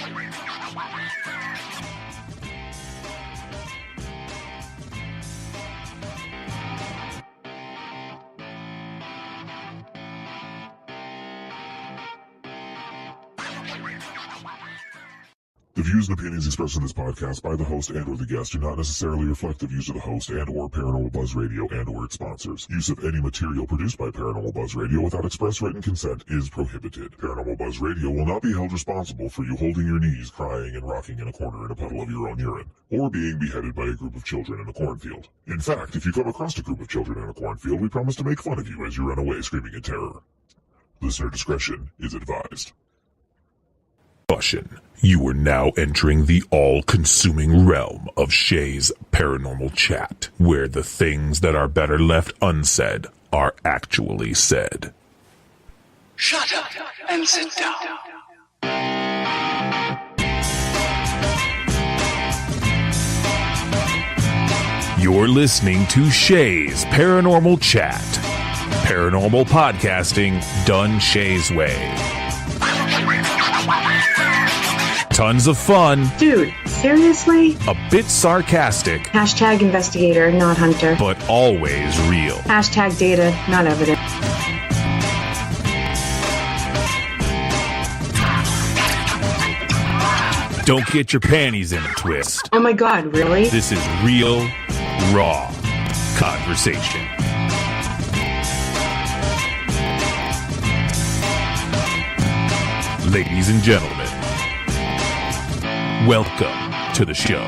The views and opinions expressed in this podcast by the host and or the guest do not necessarily reflect the views of the host and or Paranormal Buzz Radio and or its sponsors. Use of any material produced by Paranormal Buzz Radio without express written consent is prohibited. Paranormal Buzz Radio will not be held responsible for you holding your knees, crying, and rocking in a corner in a puddle of your own urine, or being beheaded by a group of children in a cornfield. In fact, if you come across a group of children in a cornfield, we promise to make fun of you as you run away screaming in terror. Listener discretion is advised. Caution. You are now entering the all-consuming realm of Shea's Paranormal Chat, where the things that are better left unsaid are actually said. Shut up and sit down. You're listening to Shea's Paranormal Chat. Paranormal podcasting done Shea's way. Tons of fun. Dude, seriously? A bit sarcastic. Hashtag investigator, not hunter. But always real. Hashtag data, not evidence. Don't get your panties in a twist. Oh my god, really? This is real, raw conversation. Ladies and gentlemen, welcome to the show.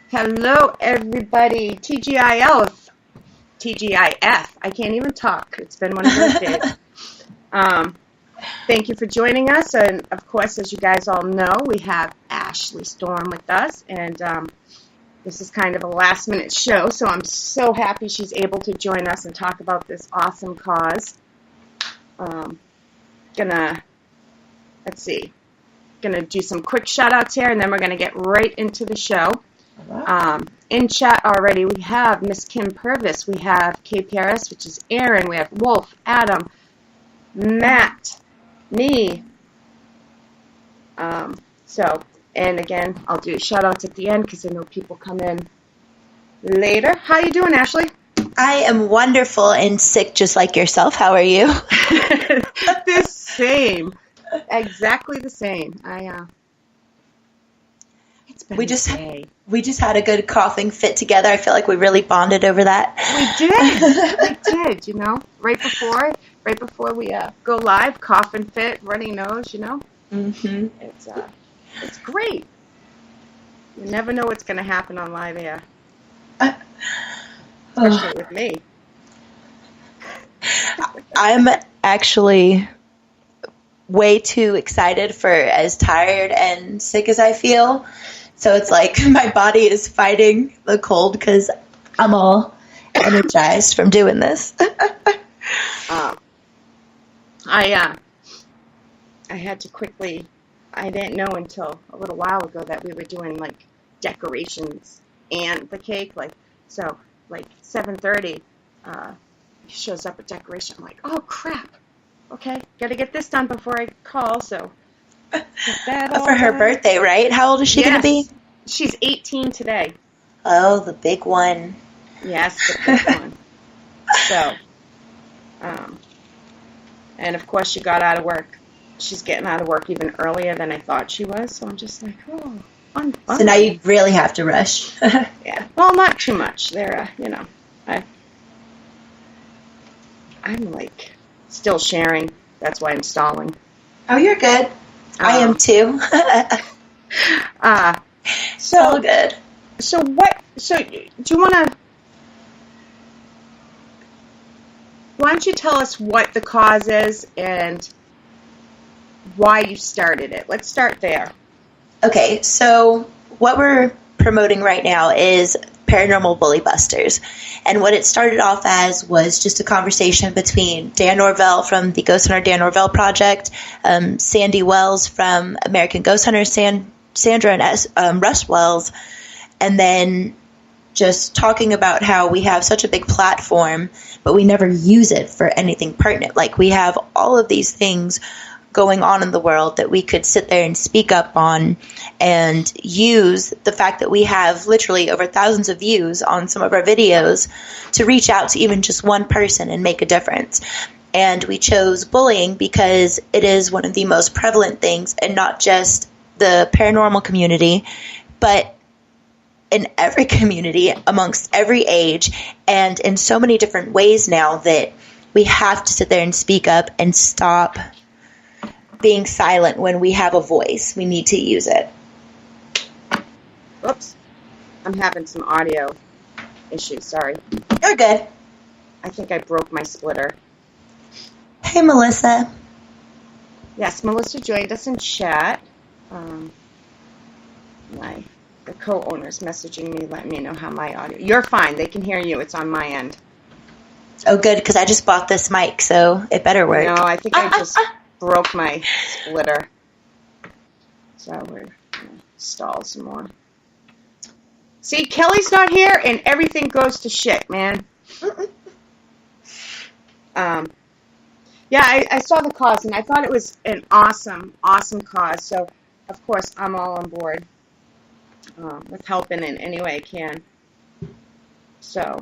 Hello, everybody. TGIF. I can't even talk. It's been one of those days. Thank you for joining us. And, of course, as you guys all know, we have Ashley Storm with us. And this is kind of a last-minute show, so I'm so happy she's able to join us and talk about this awesome cause. Gonna do some quick shout-outs here, and then we're gonna get right into the show. In chat already, we have Miss Kim Purvis, we have Kay Paris, which is Aaron, we have Wolf, Adam, Matt, me. And again, I'll do shout-outs at the end because I know people come in later. How you doing, Ashley? I am wonderful and sick just like yourself. How are you? The same. Exactly the same. It's been we just had a good coughing fit together. I feel like we really bonded over that. We did, you know. Right before we go live, coughing fit, runny nose, you know. Mm-hmm. It's great. You never know what's going to happen on live air. Especially with me. I'm actually way too excited for as tired and sick as I feel. So it's like my body is fighting the cold because I'm all energized from doing this. I had to quickly... I didn't know until a little while ago that we were doing, like, decorations and the cake. So 7:30, he shows up at decoration. I'm like, oh, crap. Okay, got to get this done before I call, so... For her birthday, right? How old is she going to be? She's 18 today. Oh, the big one. Yes, the big one. So, and of course she got out of work. She's getting out of work even earlier than I thought she was, so I'm just like, oh, fun. So now you really have to rush. Yeah, well, not too much. They're, I'm like still sharing. That's why I'm stalling. Oh, you're good. I am too. So good. So do you want to... Why don't you tell us what the cause is and why you started it? Let's start there. Okay, so what we're promoting right now is Paranormal Bully Busters. And what it started off as was just a conversation between Dan Norvell from the Ghost Hunter Dan Norvell Project, Sandy Wells from American Ghost Hunters, Sandra and Russ Wells, and then just talking about how we have such a big platform, but we never use it for anything pertinent. Like, we have all of these things going on in the world that we could sit there and speak up on, and use the fact that we have literally over thousands of views on some of our videos to reach out to even just one person and make a difference. And we chose bullying because it is one of the most prevalent things in not just the paranormal community, but in every community, amongst every age, and in so many different ways now that we have to sit there and speak up and stop being silent when we have a voice. We need to use it. Whoops. I'm having some audio issues. Sorry. You're good. I think I broke my splitter. Hey, Melissa. Yes, Melissa joined us in chat. The co-owner's messaging me, letting me know how my audio... You're fine. They can hear you. It's on my end. Oh, good, because I just bought this mic, so it better work. No, I think I just broke my splitter. So we're going to stall some more. See, Kelly's not here, and everything goes to shit, man. Yeah, I saw the cause, and I thought it was an awesome, awesome cause. So, of course, I'm all on board with helping in any way I can. So,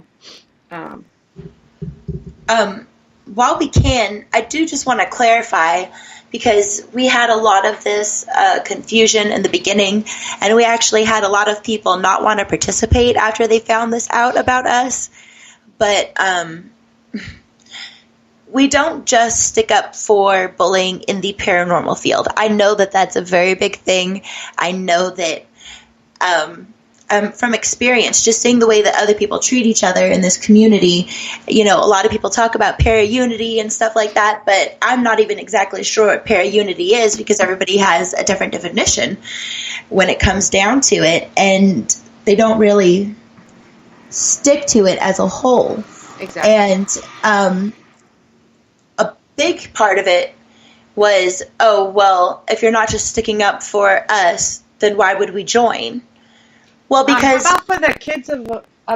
while we can, I do just want to clarify, because we had a lot of this confusion in the beginning, and we actually had a lot of people not want to participate after they found this out about us. But we don't just stick up for bullying in the paranormal field. I know that that's a very big thing. I know that from experience, just seeing the way that other people treat each other in this community, a lot of people talk about para-unity and stuff like that, but I'm not even exactly sure what para-unity is, because everybody has a different definition when it comes down to it, and they don't really stick to it as a whole. Exactly. And a big part of it was, oh, well, if you're not just sticking up for us, then why would we join? Well, because how about for the kids of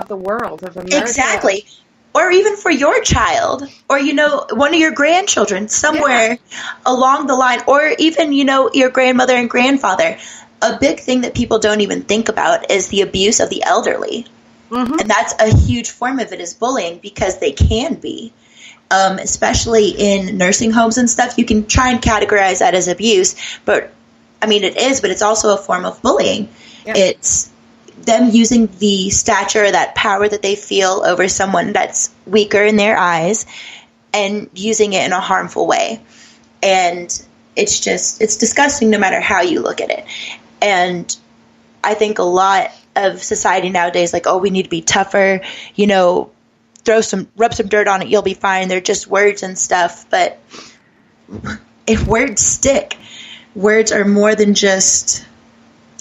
the world, of America? Exactly. Or even for your child, or one of your grandchildren somewhere along the line, or even your grandmother and grandfather. A big thing that people don't even think about is the abuse of the elderly. Mm-hmm. And that's a huge form of it, is bullying, because they can be. Especially in nursing homes and stuff, you can try and categorize that as abuse, but it is, but it's also a form of bullying. Yep. It's them using the stature, that power that they feel over someone that's weaker in their eyes, and using it in a harmful way. And it's disgusting no matter how you look at it. And I think a lot of society nowadays, like, oh, we need to be tougher, rub some dirt on it, you'll be fine. They're just words and stuff. But if words stick, words are more than just,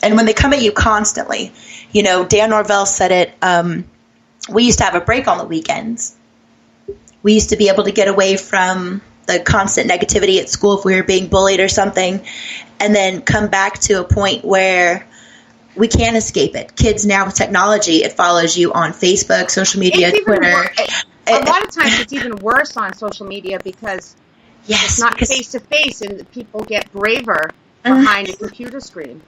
and when they come at you constantly, Dan Norvell said it, we used to have a break on the weekends. We used to be able to get away from the constant negativity at school if we were being bullied or something, and then come back to a point where we can't escape it. Kids now with technology, it follows you on Facebook, social media, Twitter. A lot of times it's even worse on social media, because it's not face-to-face, and people get braver behind a computer screen.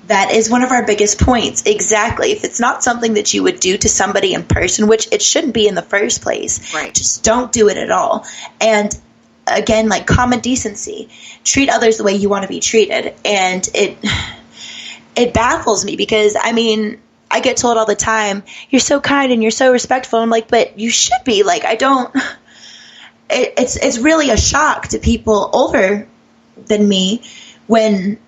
That is one of our biggest points. Exactly. If it's not something that you would do to somebody in person, which it shouldn't be in the first place, right, just don't do it at all. And again, like common decency, treat others the way you want to be treated. And it baffles me, because I get told all the time, you're so kind and you're so respectful. I'm like, but you should be. Like, it's really a shock to people older than me when,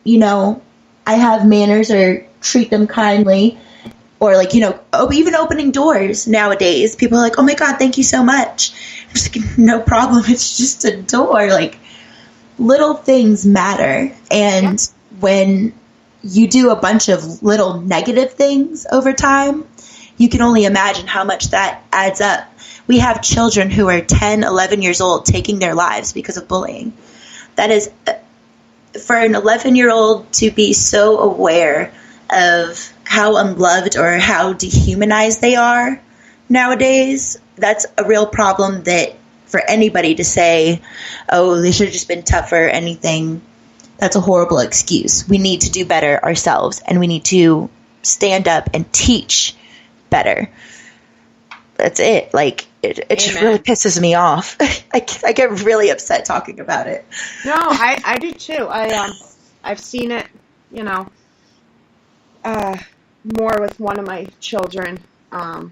I have manners or treat them kindly, or even opening doors nowadays. People are like, oh my God, thank you so much. I'm just like, no problem. It's just a door. Like, little things matter. And when you do a bunch of little negative things over time, you can only imagine how much that adds up. We have children who are 10, 11 years old taking their lives because of bullying. That is, for an 11-year-old to be so aware of how unloved or how dehumanized they are nowadays. That's a real problem that for anybody to say, oh, they should have just been tougher or anything, that's a horrible excuse. We need to do better ourselves, and we need to stand up and teach better. That's it. Like, it just really pisses me off. I get really upset talking about it. No, I do too. I've seen it, more with one of my children, and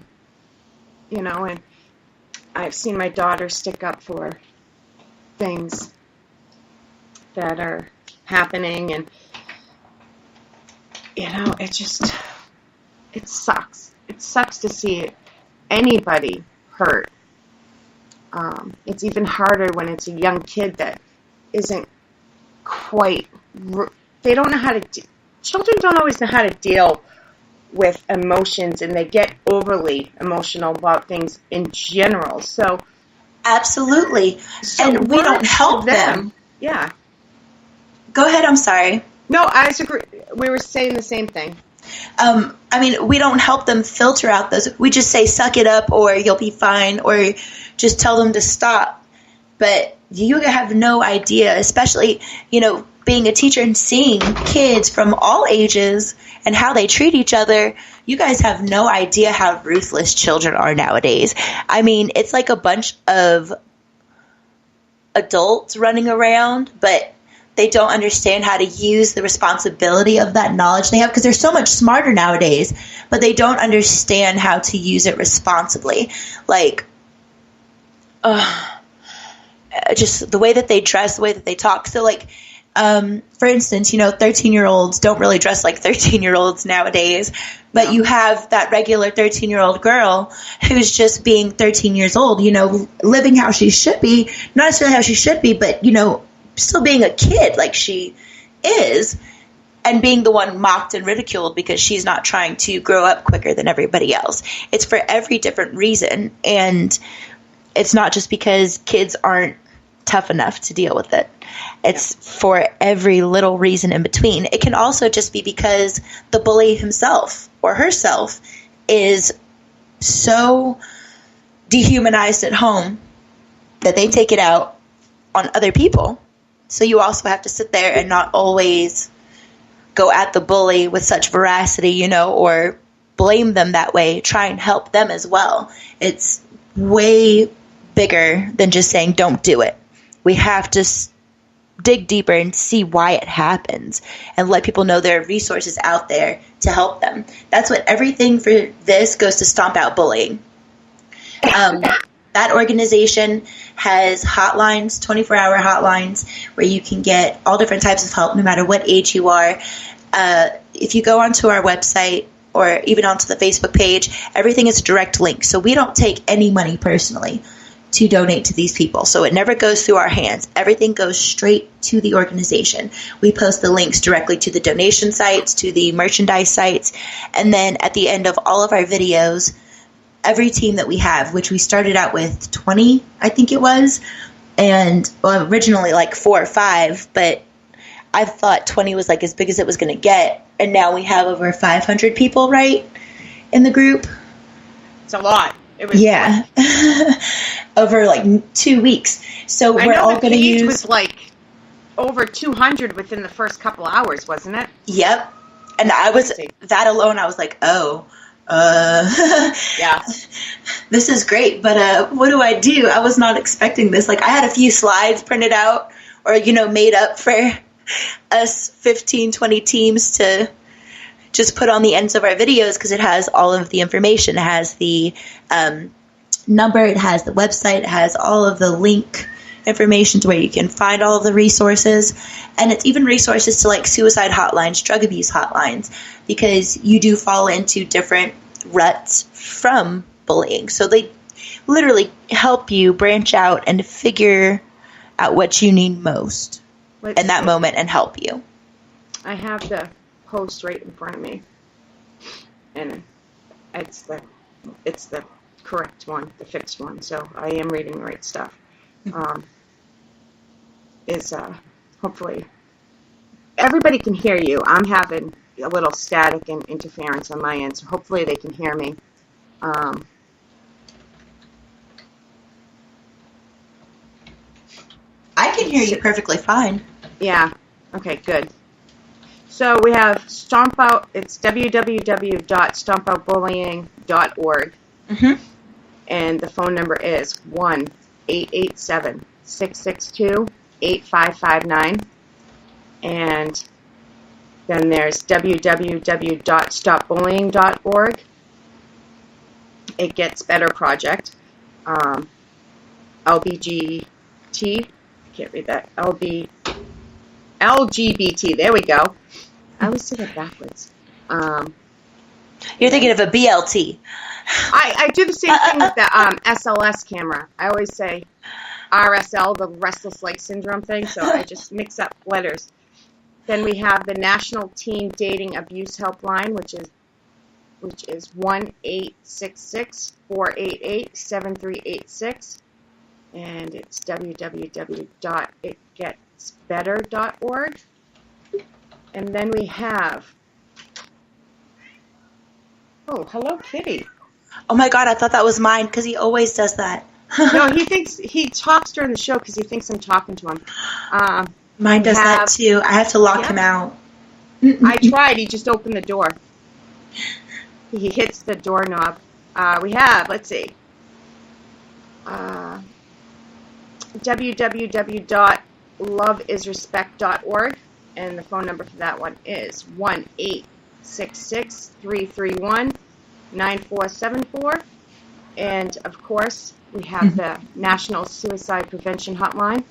I've seen my daughter stick up for things that are happening, and it sucks. It sucks to see anybody hurt. It's even harder when it's a young kid that isn't quite. They don't know how to. Children don't always know how to deal with emotions, and they get overly emotional about things in general. So, absolutely, and we don't help them. Yeah. Go ahead. I'm sorry. No, I agree. We were saying the same thing. We don't help them filter out those. We just say, suck it up, or you'll be fine, or just tell them to stop. But you have no idea, especially, being a teacher and seeing kids from all ages and how they treat each other. You guys have no idea how ruthless children are nowadays. I mean, it's like a bunch of adults running around, but they don't understand how to use the responsibility of that knowledge they have, because they're so much smarter nowadays, but they don't understand how to use it responsibly. Like, just the way that they dress, the way that they talk. So, like, for instance, 13-year-olds don't really dress like 13-year-olds nowadays, but you have that regular 13-year-old girl who's just being 13 years old, living how she should be, not necessarily how she should be, but, still being a kid like she is, and being the one mocked and ridiculed because she's not trying to grow up quicker than everybody else. It's for every different reason, and it's not just because kids aren't tough enough to deal with it. It's for every little reason in between. It can also just be because the bully himself or herself is so dehumanized at home that they take it out on other people. So you also have to sit there and not always go at the bully with such veracity, or blame them that way. Try and help them as well. It's way bigger than just saying don't do it. We have to dig deeper and see why it happens, and let people know there are resources out there to help them. That's what everything for this goes to Stomp Out Bullying. That organization has hotlines, 24-hour hotlines, where you can get all different types of help no matter what age you are. If you go onto our website or even onto the Facebook page, everything is a direct link. So we don't take any money personally to donate to these people. So it never goes through our hands. Everything goes straight to the organization. We post the links directly to the donation sites, to the merchandise sites, and then at the end of all of our videos, every team that we have, which we started out with 20, I think it was, and originally like 4 or 5, but I thought 20 was like as big as it was going to get, and now we have over 500 people, right, in the group. It's a lot. It was over like 2 weeks. So we're all going to use. It was like over 200 within the first couple hours, wasn't it? Yep. And I was that alone. I was like, oh. Yeah, this is great, but what do I do? I was not expecting this. Like, I had a few slides printed out or, made up for us 15, 20 teams to just put on the ends of our videos, because it has all of the information. It has the number, it has the website, it has all of the link information to where you can find all of the resources, and it's even resources to like suicide hotlines, drug abuse hotlines, because you do fall into different ruts from bullying. So they literally help you branch out and figure out what you need most in that moment and help you. I have the post right in front of me, and it's the correct one, the fixed one, so I am reading the right stuff. Hopefully everybody can hear you. I'm having a little static and interference on my end, so hopefully they can hear me. I can hear you perfectly fine. Yeah. Okay, good. So we have Stomp Out. It's www.stompoutbullying.org. Mm-hmm. And the phone number is 1-887-662-8559. And then there's www.stopbullying.org. It Gets Better Project. LBGT. I can't read that. LGBT. There we go. I always say that backwards. You're thinking of a BLT. I do the same thing with the SLS camera. I always say RSL, the Restless Leg Syndrome thing, so I just mix up letters. Then we have the National Teen Dating Abuse Helpline, which is 1-866-488-7386, and it's www.itgetsbetter.org. And then we have, oh, hello, Kitty. Oh my God, I thought that was mine because he always does that. No, he talks during the show because he thinks I'm talking to him. Mine does that too. I have to lock him out. I tried. He just opened the door. He hits the doorknob. We have, let's see, www.loveisrespect.org, and the phone number for that one is 1-866-331-9474. And, of course, we have the National Suicide Prevention Hotline,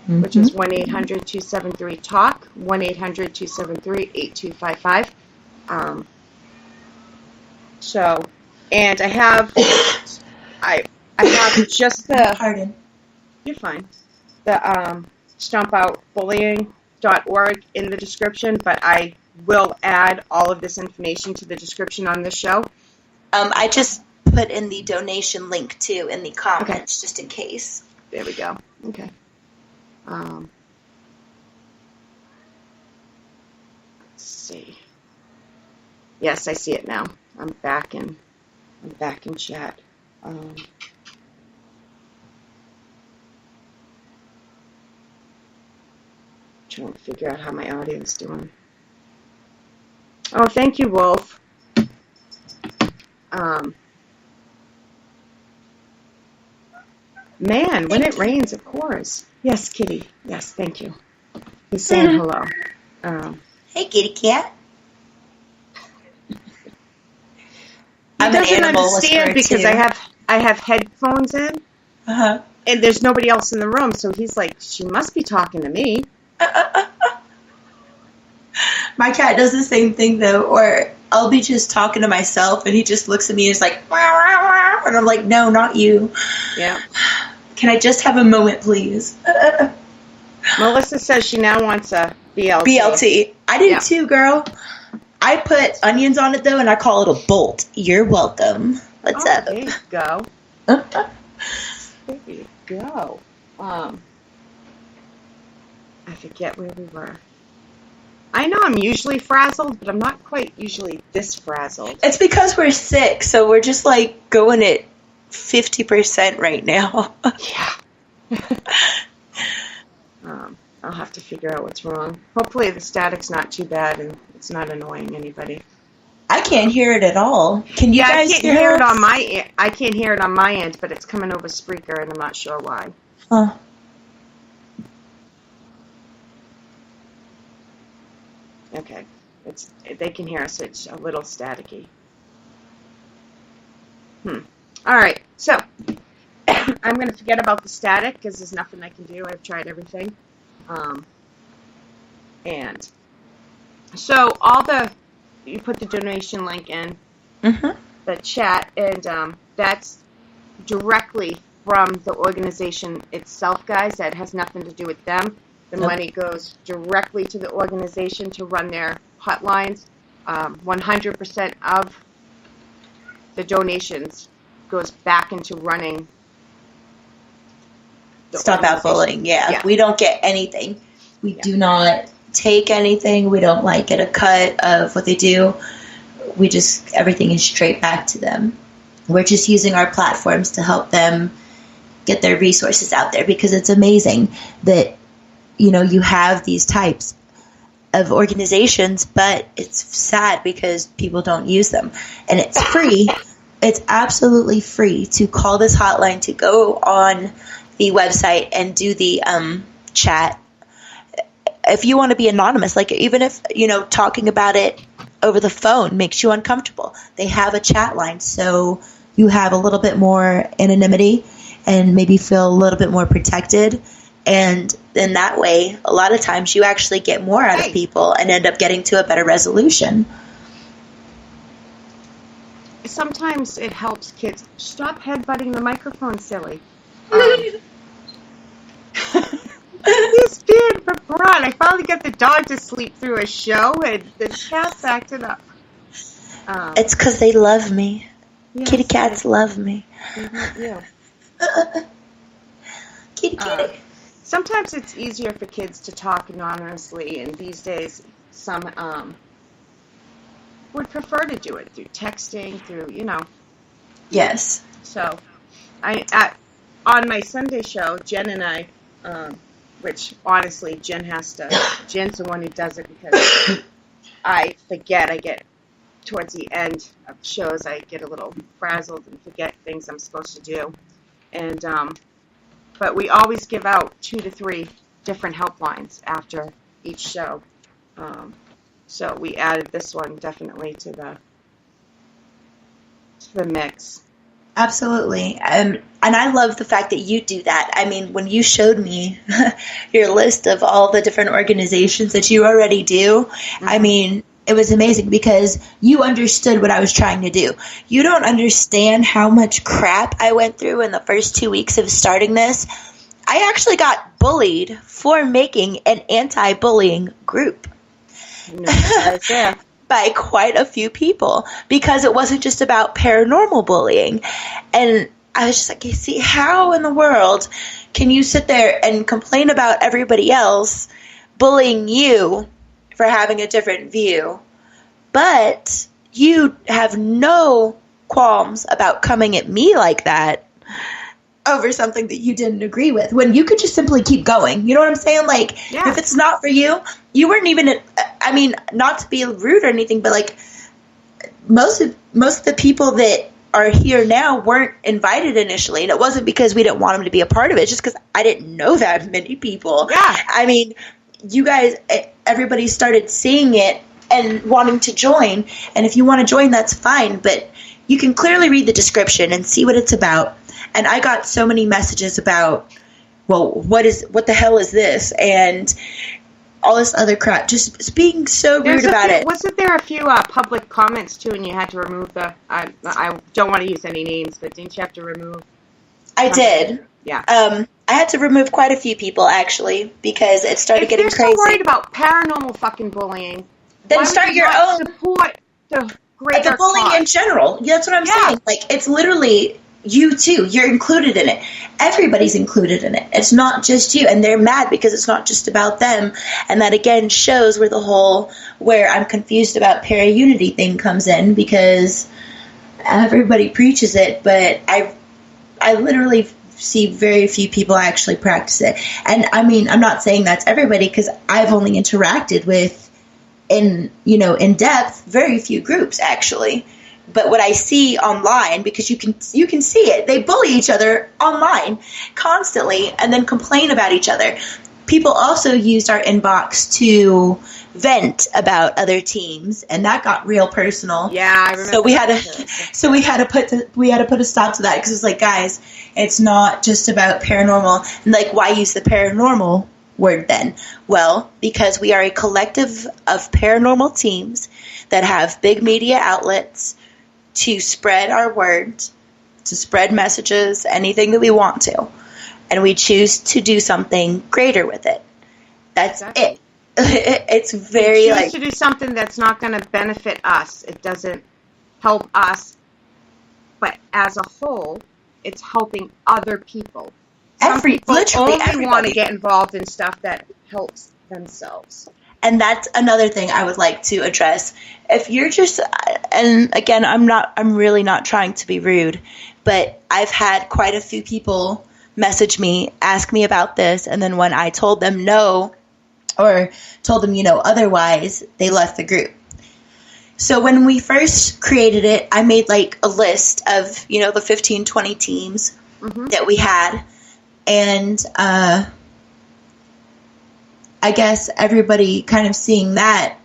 which is 1-800-273-TALK, 1-800-273-8255. So, and I have just the... Pardon. You're fine. The stompoutbullying.org in the description, but I will add all of this information to the description on this show. I just put in the donation link, too, in the comments, just in case. There we go. Okay. Let's see. Yes, I see it now. I'm back in chat. Trying to figure out how my audio is doing. Oh, thank you, Wolf. Man, when it rains, it pours. Yes, Kitty. Yes, thank you. He's saying hello. Hey, kitty cat. He doesn't understand because I have headphones in, and there's nobody else in the room, so he's like, she must be talking to me. My cat does the same thing, though, or I'll be just talking to myself, and he just looks at me and is like, wah, wah, wah, and I'm like, no, not you. Yeah. Can I just have a moment, please? Melissa says she now wants a BLT. BLT. I do too, girl. I put onions on it, though, and I call it a bolt. You're welcome. What's up? There you go. There you go. I forget where we were. I know I'm usually frazzled, but I'm not quite usually this frazzled. It's because we're sick, so we're just, like, going at 50% right now. Yeah. I'll have to figure out what's wrong. Hopefully the static's not too bad and it's not annoying anybody. I can't hear it at all. Can you guys hear it? I can't hear it on my end, but it's coming over Spreaker, and I'm not sure why. Huh. Okay. They can hear us. It's a little staticky. All right. So I'm going to forget about the static because there's nothing I can do. I've tried everything. And so you put the donation link in the chat, and that's directly from the organization itself, guys. That has nothing to do with them. The money goes directly to the organization to run their hotlines. 100% of the donations goes back into running Stop Out Bullying. Yeah, we don't get anything. We do not take anything. We don't like get a cut of what they do. Everything is straight back to them. We're just using our platforms to help them get their resources out there, because it's amazing that, you have these types of organizations, but it's sad because people don't use them. And it's free. It's absolutely free to call this hotline, to go on the website and do the chat. If you want to be anonymous, like even if, talking about it over the phone makes you uncomfortable, they have a chat line. So you have a little bit more anonymity and maybe feel a little bit more protected. And in that way, a lot of times you actually get more out of people and end up getting to a better resolution. Sometimes it helps kids. Stop headbutting the microphone, silly. He's being brought. I finally got the dog to sleep through a show, and the cat's acting up. It's because they love me. Yes, Kitty cats love me. Yeah. Kitty. Sometimes it's easier for kids to talk anonymously, and these days some would prefer to do it through texting, through, Yes. So, on my Sunday show, Jen and I, which honestly Jen's the one who does it, because I forget. I get towards the end of shows, I get a little frazzled and forget things I'm supposed to do, and but we always give out 2 to 3 different helplines after each show. So we added this one definitely to the mix. Absolutely. And I love the fact that you do that. I mean, when you showed me your list of all the different organizations that you already do, mm-hmm. I mean, it was amazing because you understood what I was trying to do. You don't understand how much crap I went through in the first 2 weeks of starting this. I actually got bullied for making an anti-bullying group. Yeah. By quite a few people, because it wasn't just about paranormal bullying. And I was just like, you see, how in the world can you sit there and complain about everybody else bullying you for having a different view, but you have no qualms about coming at me like that over something that you didn't agree with, when you could just simply keep going. You know what I'm saying? Like, yeah. If it's not for you, you weren't even, I mean, not to be rude or anything, but like most of the people that are here now weren't invited initially. And it wasn't because we didn't want them to be a part of it. It's just because I didn't know that many people. Yeah. I mean, you guys, everybody started seeing it and wanting to join. And if you want to join, that's fine. But you can clearly read the description and see what it's about. And I got so many messages about, well, what the hell is this? And all this other crap. Just being so rude about it. Wasn't there a few public comments, too, and you had to remove I don't want to use any names, but didn't you have to remove? I did. Yeah. I had to remove quite a few people, actually, because it started getting crazy. If you're so worried about paranormal fucking bullying, then start your own. Support the greater bullying cause. in general. That's what I'm saying. Like, it's literally you too. You're included in it. Everybody's included in it. It's not just you. And they're mad because it's not just about them. And that, again, shows where I'm confused about para-unity thing comes in, because everybody preaches it, but I literally see very few people actually practice it. And I mean, I'm not saying that's everybody, because I've only interacted with, in depth, very few groups actually. But what I see online, because you can see it, they bully each other online constantly and then complain about each other. People also used our inbox to vent about other teams, and that got real personal. Yeah, I remember. So we had to put a stop to that, because it's like, guys, it's not just about paranormal. And like, why use the paranormal word then? Well, because we are a collective of paranormal teams that have big media outlets to spread our words, to spread messages, anything that we want to. And we choose to do something greater with it. That's it. It's very we choose to do something that's not going to benefit us. It doesn't help us. But as a whole, it's helping other people. Some people only want to get involved in stuff that helps themselves. And that's another thing I would like to address. If you're just, and again, I'm really not trying to be rude, but I've had quite a few people message me, ask me about this, and then when I told them no, or told them, otherwise, they left the group. So when we first created it, I made like a list of, the 15, 20 teams that we had. And I guess everybody kind of seeing that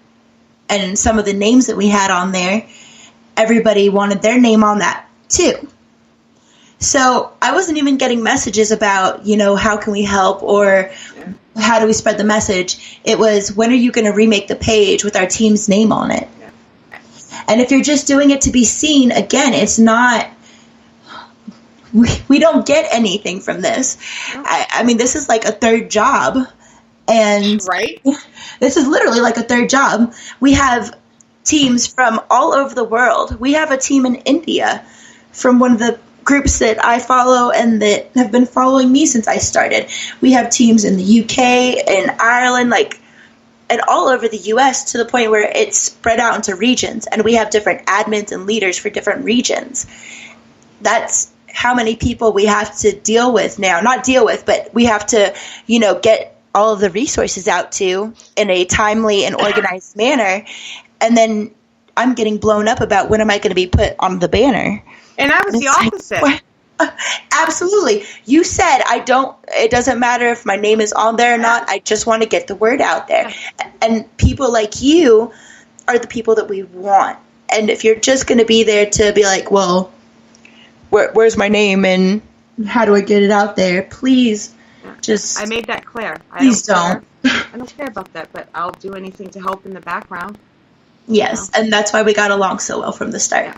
and some of the names that we had on there, everybody wanted their name on that too. So I wasn't even getting messages about, how can we help or how do we spread the message? It was, when are you going to remake the page with our team's name on it? And if you're just doing it to be seen, again, it's not, we don't get anything from this. I mean, this is like a third job. And right? This is literally like a third job. We have teams from all over the world. We have a team in India from one of the groups that I follow and that have been following me since I started. We have teams in the UK, in Ireland, and all over the US, to the point where it's spread out into regions, and we have different admins and leaders for different regions. That's how many people we have to deal with now. Not deal with, but we have to, get all of the resources out to in a timely and organized manner. And then I'm getting blown up about when am I going to be put on the banner. And I was the opposite. Absolutely. You said, it doesn't matter if my name is on there or not. I just want to get the word out there. And people like you are the people that we want. And if you're just going to be there to be like, well, where's my name and how do I get it out there? Please just. I made that clear. Please don't. I don't care about that, but I'll do anything to help in the background. Yes. And that's why we got along so well from the start.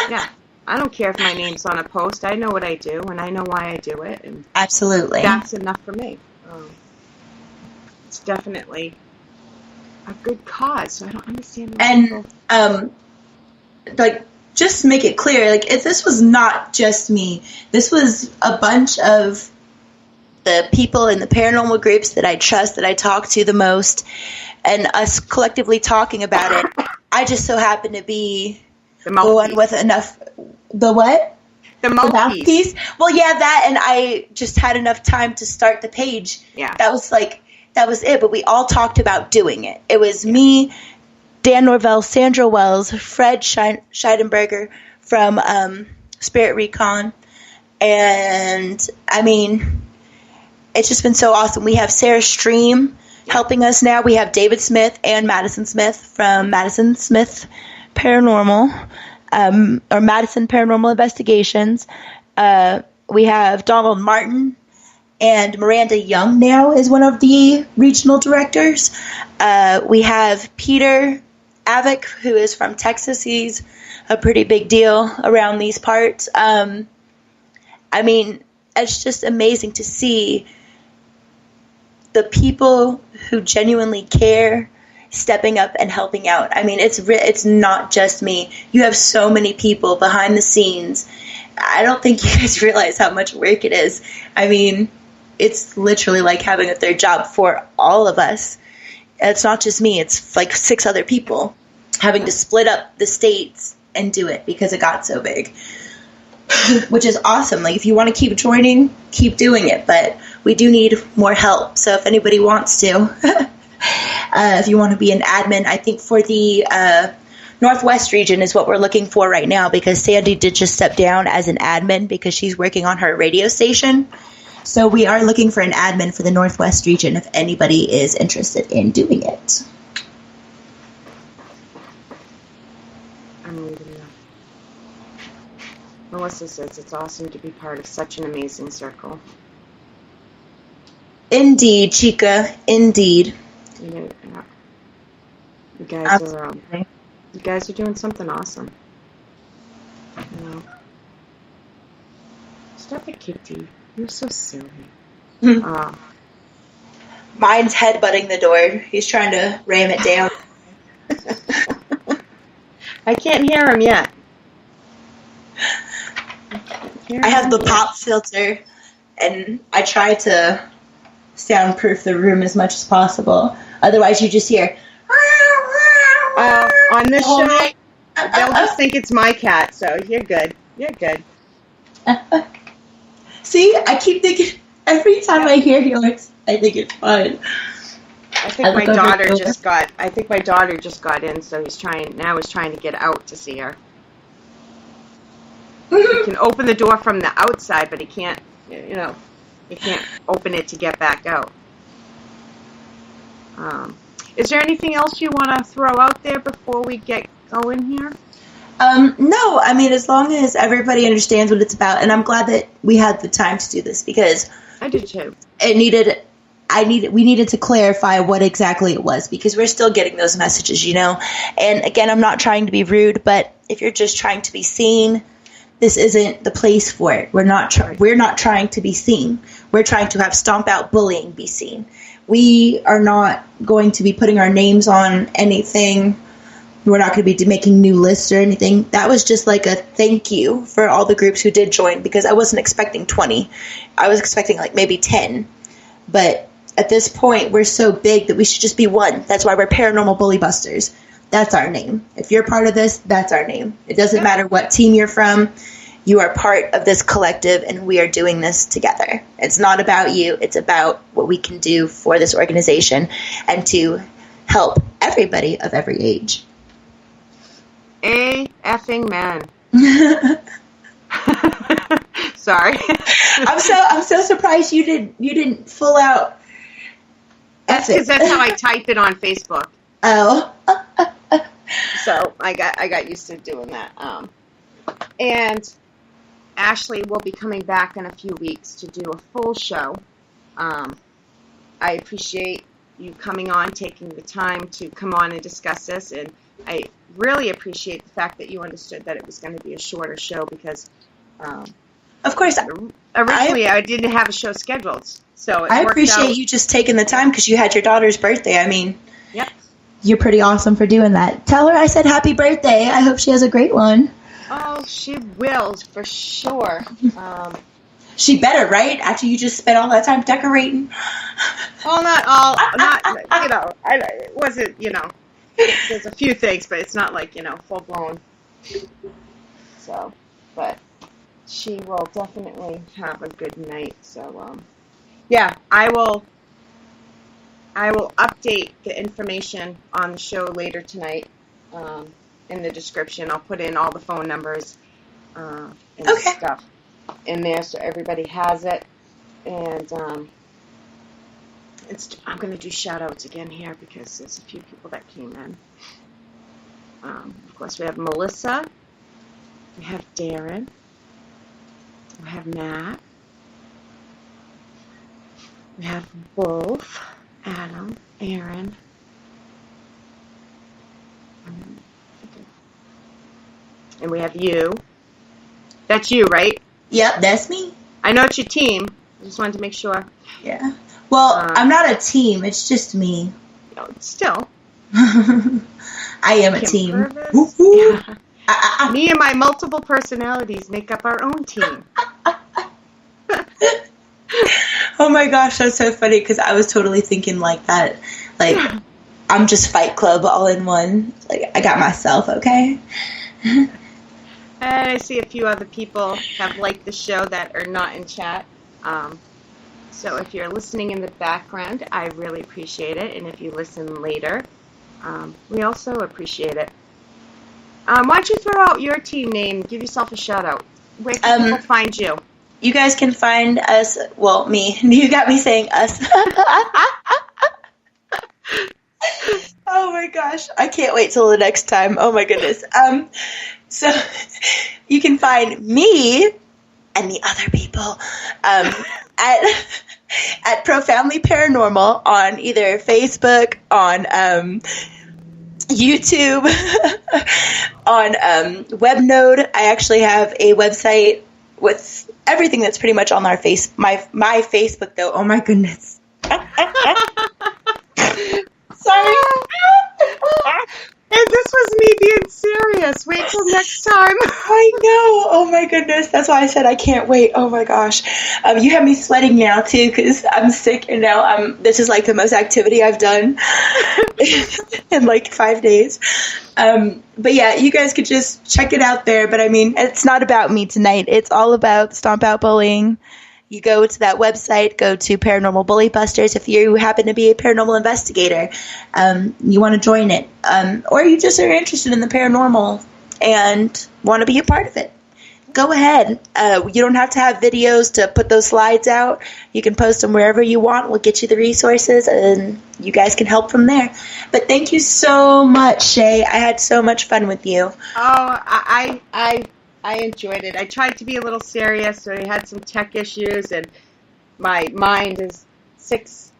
Yeah. I don't care if my name's on a post. I know what I do, and I know why I do it. And absolutely. That's enough for me. It's definitely a good cause, so I don't understand why people... just make it clear, if this was not just me, this was a bunch of the people in the paranormal groups that I trust, that I talk to the most, and us collectively talking about it. I just so happen to be the one with enough... The what? The mouthpiece. Well, yeah, that, and I just had enough time to start the page. Yeah. That was it, but we all talked about doing it. It was me, Dan Norvell, Sandra Wells, Fred Scheidenberger from Spirit Recon, and, I mean, it's just been so awesome. We have Sarah Stream helping us now. We have David Smith and Madison Smith from Madison Smith Paranormal. Or Madison Paranormal Investigations. We have Donald Martin, and Miranda Young now is one of the regional directors. We have Peter Avick, who is from Texas. He's a pretty big deal around these parts. I mean, it's just amazing to see the people who genuinely care stepping up and helping out. I mean, it's not just me. You have so many people behind the scenes. I don't think you guys realize how much work it is. I mean, it's literally like having a third job for all of us. It's not just me. It's like 6 other people having to split up the states and do it because it got so big, which is awesome. If you want to keep joining, keep doing it, but we do need more help. So if anybody wants to, if you want to be an admin, I think for the Northwest region is what we're looking for right now, because Sandy did just step down as an admin because she's working on her radio station. So we are looking for an admin for the Northwest region if anybody is interested in doing it. I'm leaving now. Melissa says it's awesome to be part of such an amazing circle. Indeed, Chica. Indeed. You guys are doing something awesome. Stop it, Kitty. You're so silly. Mine's headbutting the door. He's trying to ram it down. I can't hear him yet. I have the pop filter, and I try to soundproof the room as much as possible. Otherwise, you just hear. On this all show, night. they'll just think it's my cat, so you're good. You're good. See, I keep thinking, every time I hear yours, I think it's fun. I think my daughter just got in, so he's trying to get out to see her. He can open the door from the outside, but he can't open it to get back out. Is there anything else you want to throw out there before we get going here? No, I mean, as long as everybody understands what it's about, and I'm glad that we had the time to do this, because I did too. We needed to clarify what exactly it was, because we're still getting those messages, And again, I'm not trying to be rude, but if you're just trying to be seen, this isn't the place for it. We're not trying to be seen. We're trying to have Stomp Out Bullying be seen. We are not going to be putting our names on anything. We're not going to be making new lists or anything. That was just like a thank you for all the groups who did join, because I wasn't expecting 20. I was expecting like maybe 10. But at this point, we're so big that we should just be one. That's why we're Paranormal Bully Busters. That's our name. If you're part of this, that's our name. It doesn't matter what team you're from. You are part of this collective, and we are doing this together. It's not about you. It's about what we can do for this organization and to help everybody of every age. effing man. Sorry. I'm so surprised you didn't full out. That's because that's how I type it on Facebook. Oh. So I got used to doing that. And Ashley will be coming back in a few weeks to do a full show. I appreciate you coming on, taking the time to come on and discuss this, and I really appreciate the fact that you understood that it was going to be a shorter show, because of course, originally I didn't have a show scheduled, so I appreciate you just taking the time, because you had your daughter's birthday. I mean, yep. You're pretty awesome for doing that. Tell her I said happy birthday. I hope she has a great one. Oh, she will, for sure. She better, right? After you just spent all that time decorating. Well, it wasn't, there's a few things, but it's not like, full blown. So, but she will definitely have a good night. So, yeah, I will update the information on the show later tonight. In the description, I'll put in all the phone numbers and stuff in there, so everybody has it. And I'm going to do shout-outs again here, because there's a few people that came in. Of course, we have Melissa, we have Darren, we have Matt, we have Wolf, Adam, Aaron, and we have you. That's you, right? Yep, that's me. I know it's your team. I just wanted to make sure. Yeah. Well, I'm not a team. It's just me. Still. I am a team. Yeah. Me and my multiple personalities make up our own team. Oh my gosh, that's so funny, because I was totally thinking like that. Like, I'm just Fight Club all in one. Like, I got myself, okay? And I see a few other people have liked the show that are not in chat. So if you're listening in the background, I really appreciate it. And if you listen later, we also appreciate it. Why don't you throw out your team name, give yourself a shout out. Where can people find you? You guys can find us, well, me. You got me saying us. Oh my gosh, I can't wait till the next time. Oh my goodness. So you can find me and the other people at Profoundly Paranormal on either Facebook, on YouTube, on Webnode. I actually have a website with everything that's pretty much on our my Facebook though. Oh my goodness. Sorry. And this this was me being serious. Wait till next time. I know. Oh my goodness. That's why I said I can't wait. Oh my gosh. You have me sweating now too because I'm sick and now this is like the most activity I've done in like 5 days. But yeah, you guys could just check it out there. But I mean, it's not about me tonight. It's all about Stomp Out Bullying. You go to that website, go to Paranormal Bully Busters if you happen to be a paranormal investigator. You want to join it. Or you just are interested in the paranormal and want to be a part of it. Go ahead. You don't have to have videos to put those slides out. You can post them wherever you want. We'll get you the resources, and you guys can help from there. But thank you so much, Shea. I had so much fun with you. Oh, I enjoyed it. I tried to be a little serious, so I had some tech issues, and my mind is six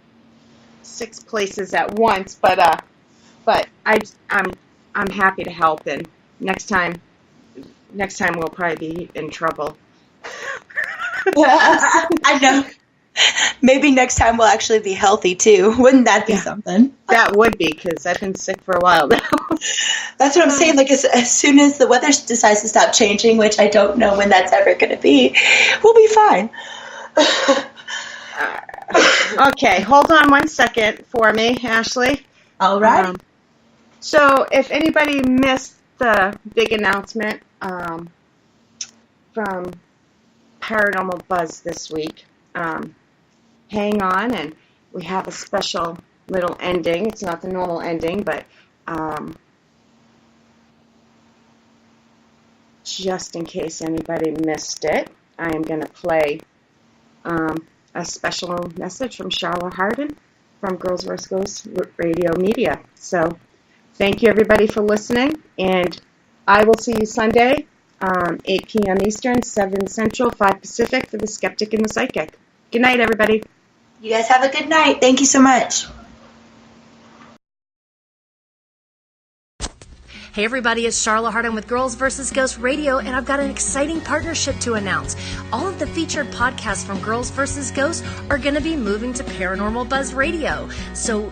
places at once. But I'm happy to help, and next time we'll probably be in trouble. I know. Maybe next time we'll actually be healthy too. Wouldn't that be something? That would be, because I've been sick for a while now. That's what I'm saying. Like as soon as the weather decides to stop changing, which I don't know when that's ever going to be, we'll be fine. Okay, hold on 1 second for me, Ashley. All right. So if anybody missed the big announcement from Paranormal Buzz this week, hang on, and we have a special little ending. It's not the normal ending, but just in case anybody missed it, I am going to play a special message from Charlotte Hardin from Girls vs. Ghosts Radio Media. So thank you, everybody, for listening, and I will see you Sunday, 8 p.m. Eastern, 7 Central, 5 Pacific for The Skeptic and the Psychic. Good night, everybody. You guys have a good night. Thank you so much. Hey everybody, it's Charlotte Hardin with Girls vs. Ghosts Radio, and I've got an exciting partnership to announce. All of the featured podcasts from Girls vs. Ghosts are going to be moving to Paranormal Buzz Radio. So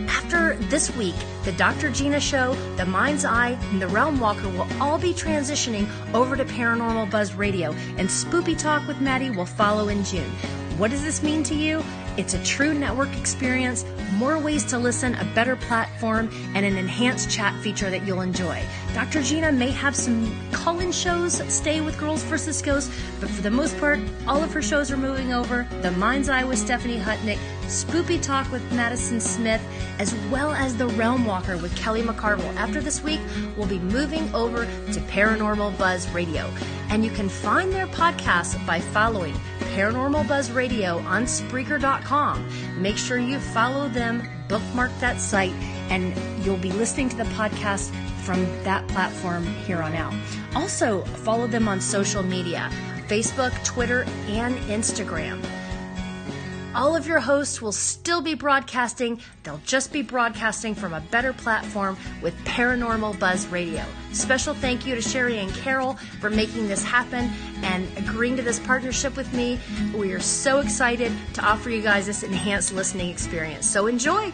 after this week, the Dr. Gina Show, The Mind's Eye, and The Realm Walker will all be transitioning over to Paranormal Buzz Radio, and Spoopy Talk with Maddie will follow in June. What does this mean to you? It's a true network experience, more ways to listen, a better platform, and an enhanced chat feature that you'll enjoy. Dr. Gina may have some call-in shows stay with Girls vs. Ghosts, but for the most part, all of her shows are moving over. The Mind's Eye with Stephanie Hutnick, Spoopy Talk with Madison Smith, as well as The Realm Walker with Kelly McCarville. After this week, we'll be moving over to Paranormal Buzz Radio. And you can find their podcasts by following Paranormal Buzz Radio on Spreaker.com. Make sure you follow them, bookmark that site, and you'll be listening to the podcast from that platform here on out. Also, follow them on social media, Facebook, Twitter, and Instagram. All of your hosts will still be broadcasting. They'll just be broadcasting from a better platform with Paranormal Buzz Radio. Special thank you to Sherry and Carol for making this happen and agreeing to this partnership with me. We are so excited to offer you guys this enhanced listening experience. So enjoy!